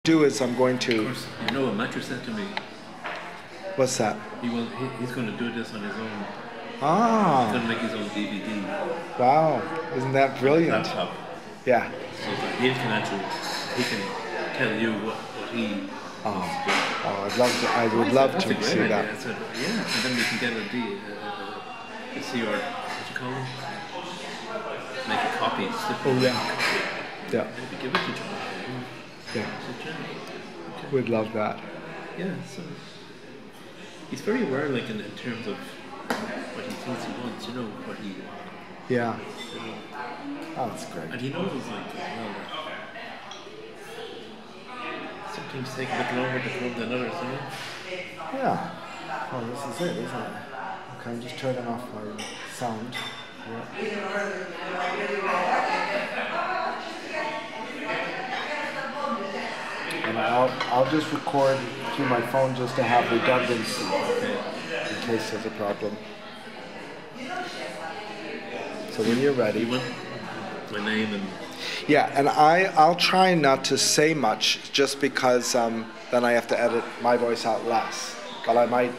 Do is I'm going to. Of course, you know what Matthew said to me. What's that? He's going to do this on his own. Ah. He's going to make his own DVD. Wow, isn't that brilliant? Laptop. Yeah. So that he can tell you what he. Oh, I would love to see that. I said, yeah, and then we can get a see our what you call them? Make a copy. Oh yeah. Yeah. Maybe give it to John. Yeah. Okay. We'd love that. Yeah, so he's very aware, like in terms of what he thinks he wants, you know, what he. Yeah. You know, Oh, that's great. and he knows like well that some things take a bit longer to come than others, you know. Yeah. Oh, this is it, isn't it? Okay, I'm just turning off my sound. Yeah. And I'll just record through my phone just to have redundancy in case there's a problem. So when you're ready. My name and. Yeah, and I'll try not to say much just because then I have to edit my voice out less. But I might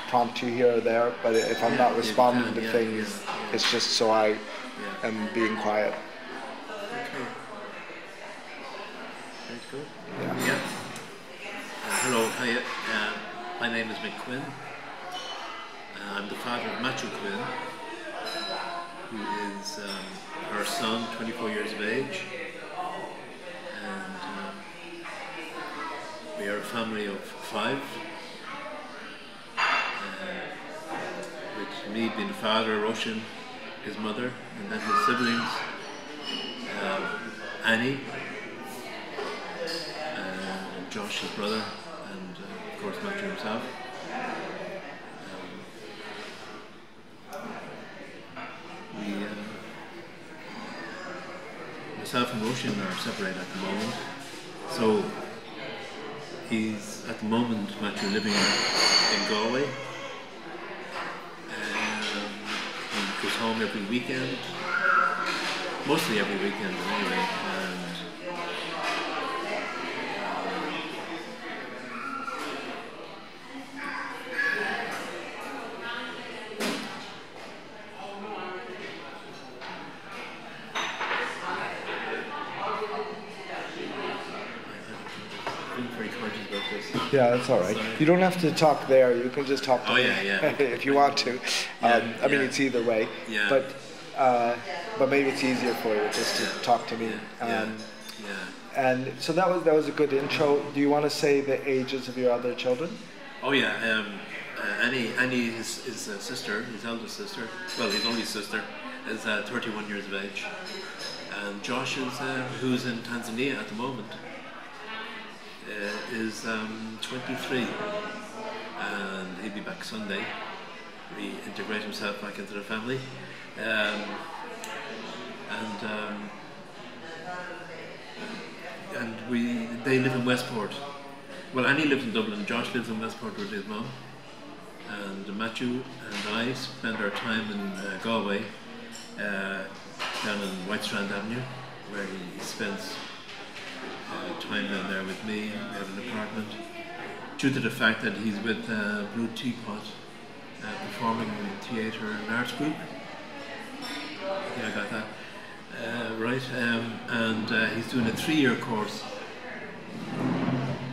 prompt you here or there, but if I'm not responding to things, it's just so I am being quiet. Okay. Very good. Yeah. Hello, hi. My name is Mick Quinn. I'm the father of Mathui Quinn, who is our son, 24 years of age, and we are a family of 5, with me being the father, Roshan, his mother, and then his siblings, Annie, and Josh, his brother, and of course Matthew himself. Myself and Roshan are separated at the moment, so he's at the moment Matthew living in Galway. He goes home every weekend, mostly every weekend anyway, and Yeah, that's all right. You don't have to talk there. You can just talk to me if you want to. I mean, it's either way. Yeah. But maybe it's easier for you just to talk to me. And so that was a good intro. Do you want to say the ages of your other children? Oh yeah. Annie, his sister, his eldest sister, well, his only sister, is 31 years of age, and Josh is who's in Tanzania at the moment. Is 23, and he'll be back Sunday. Reintegrate himself back into the family, and they live in Westport. Well, Annie lives in Dublin. Josh lives in Westport with his mum, and Matthew and I spend our time in Galway, down on Whitestrand Avenue, where he spends time down there with me. We have an apartment. Due to the fact that he's with Blue Teapot, performing in the theatre and arts group. Yeah, I got that right. And he's doing a 3-year course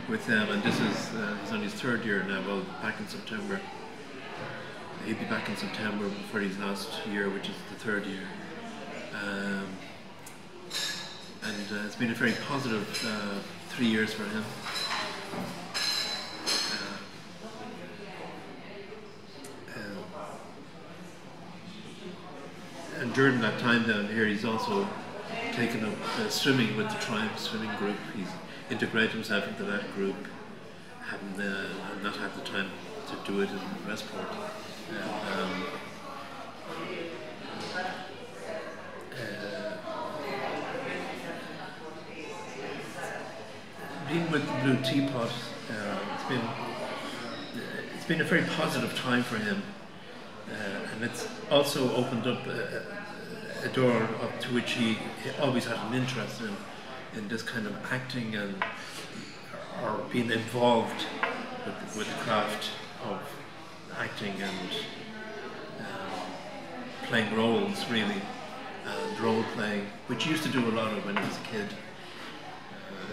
with them, and this is he's on his 3rd year now. Well, back in September. He'll be back in September for his last year, which is the 3rd year. And it's been a very positive 3 years for him. And during that time down here, he's also taken up swimming with the Triumph swimming group. He's integrated himself into that group, having not had the time to do it in Westport. Being with the Blue Teapot, it's been a very positive time for him, and it's also opened up a door up to which he always had an interest in this kind of acting and being involved with the craft of acting and playing roles, really, and role playing, which he used to do a lot of when he was a kid.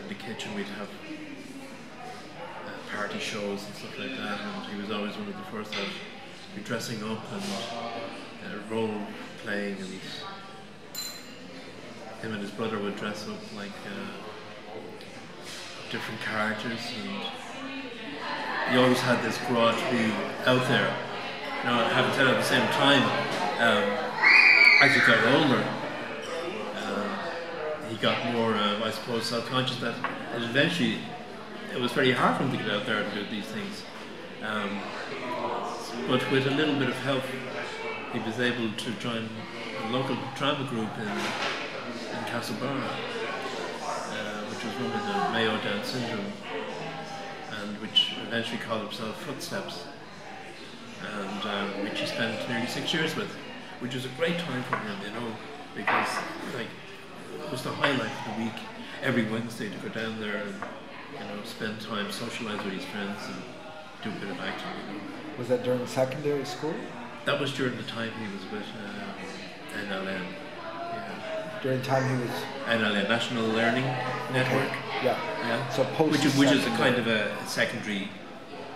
In the kitchen we'd have party shows and stuff like that, and he was always one of the first to be dressing up and role playing, and him and his brother would dress up like different characters, and he always had this grudge to be out there. You know, having said at the same time, as he got older, he got more, I suppose, self-conscious that eventually it was very hard for him to get out there and do these things. But with a little bit of help, he was able to join a local drama group in Castlebar, which was run with the Mayo Down syndrome, and which eventually called himself Footsteps, and which he spent nearly 6 years with, which was a great time for him, you know, because like it was the highlight of the week. Every Wednesday to go down there and, you know, spend time, socialise with his friends and do a bit of acting, you know. Was that during secondary school? That was during the time he was with NLN. Yeah. During the time he was... NLN, National Learning Network. Okay. Yeah. Yeah. So post which is a kind of a secondary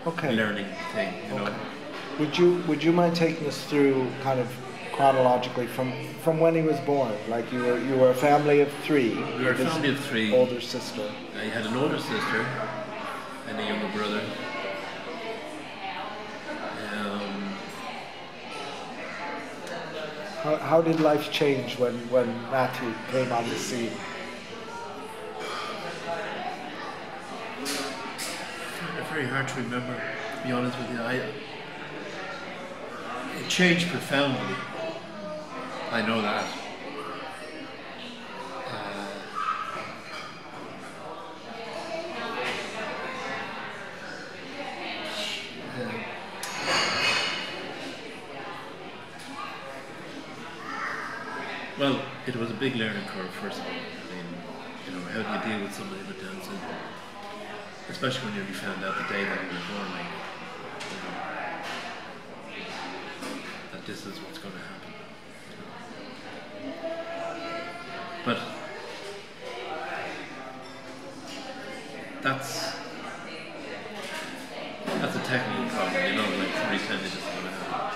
okay. learning thing, you know. Would you mind taking us through kind of chronologically from when he was born? Like you were a family of three. We were a family of three. Older sister. I had an older sister and a younger brother. How did life change when Mathui came on the scene? Very hard to remember, to be honest with you. It changed profoundly. I know that. Well, it was a big learning curve, first of all. I mean, you know, how do you deal with somebody with Down syndrome? Especially when you found out the day that he was born, like, you know, that this is what's going to happen. You know. But that's a technical problem, you know, like somebody telling you this is going to happen.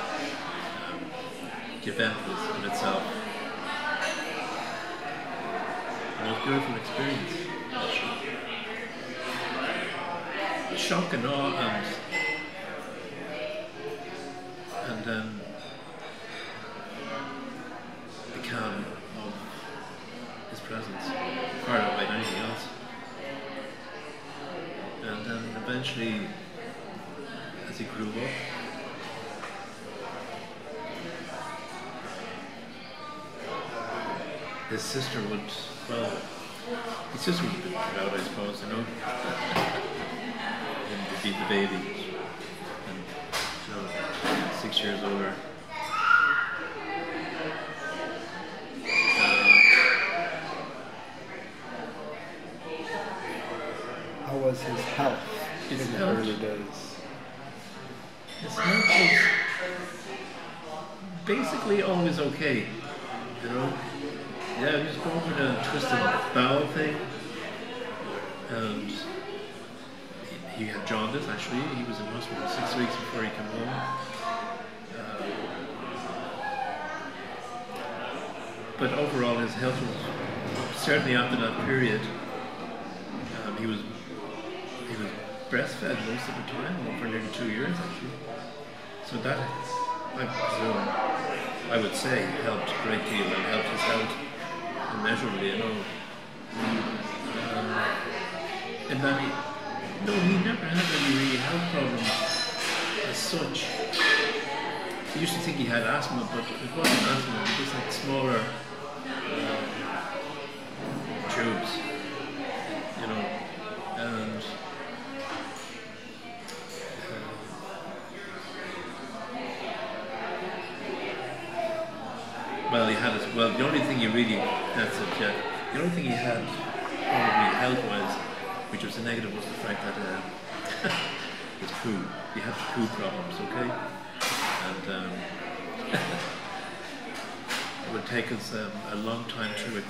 The event was in itself a most beautiful experience. Shock and awe, and then the calm of his presence, far outweighed anything else. And then eventually, as he grew up, his sister would, well, his sister was a bit put out, I suppose, you know. To beat the baby, and you know, 6 years older. How was his health in the early days? His health was basically always okay, you know. Yeah, he was born with a twisted bowel thing, and he had jaundice, actually. He was in hospital 6 weeks before he came home. But overall, his health was, certainly after that period, he was breastfed most of the time, for nearly 2 years, actually. So that, I presume, I would say, helped a great deal, and helped his health immeasurably, you know. And then no, he never had any really health problems as such. He used to think he had asthma, but it wasn't asthma, it was like smaller tubes, you know, and well, he had his, well, the only thing he really, that's it, yeah, the only thing he had probably health-wise, which was a negative, was the fact that it's poo. You have poo problems, okay? And it would take us a long time to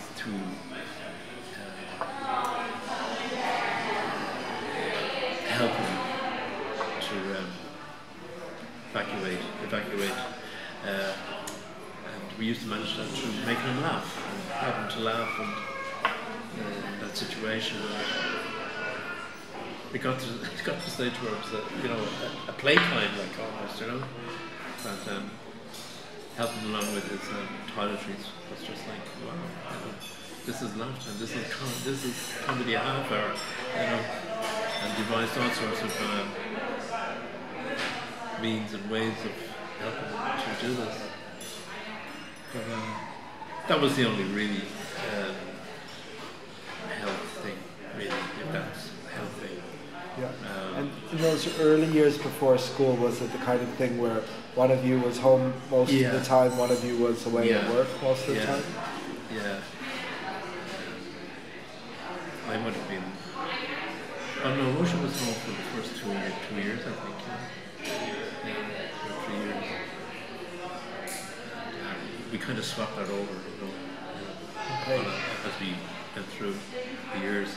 help him to evacuate. And we used to manage that through making him laugh, and having him to laugh, and in that situation. It got to the stage where it was a playtime, like, almost, and helping along with his toiletries was just like, wow, this is lunchtime, this is comedy a half hour, and devised all sorts of means and ways of helping him to do this. But that was the only really health thing, really, if that's healthy. Yeah. And in those early years before school, was it the kind of thing where one of you was home most of the time, one of you was away at work most of the time? Yeah. I would have been. Oh no, Russia was home for the first 2 years, I think. Yeah, 3 years. We kind of swapped that over, Okay. as we went through the years.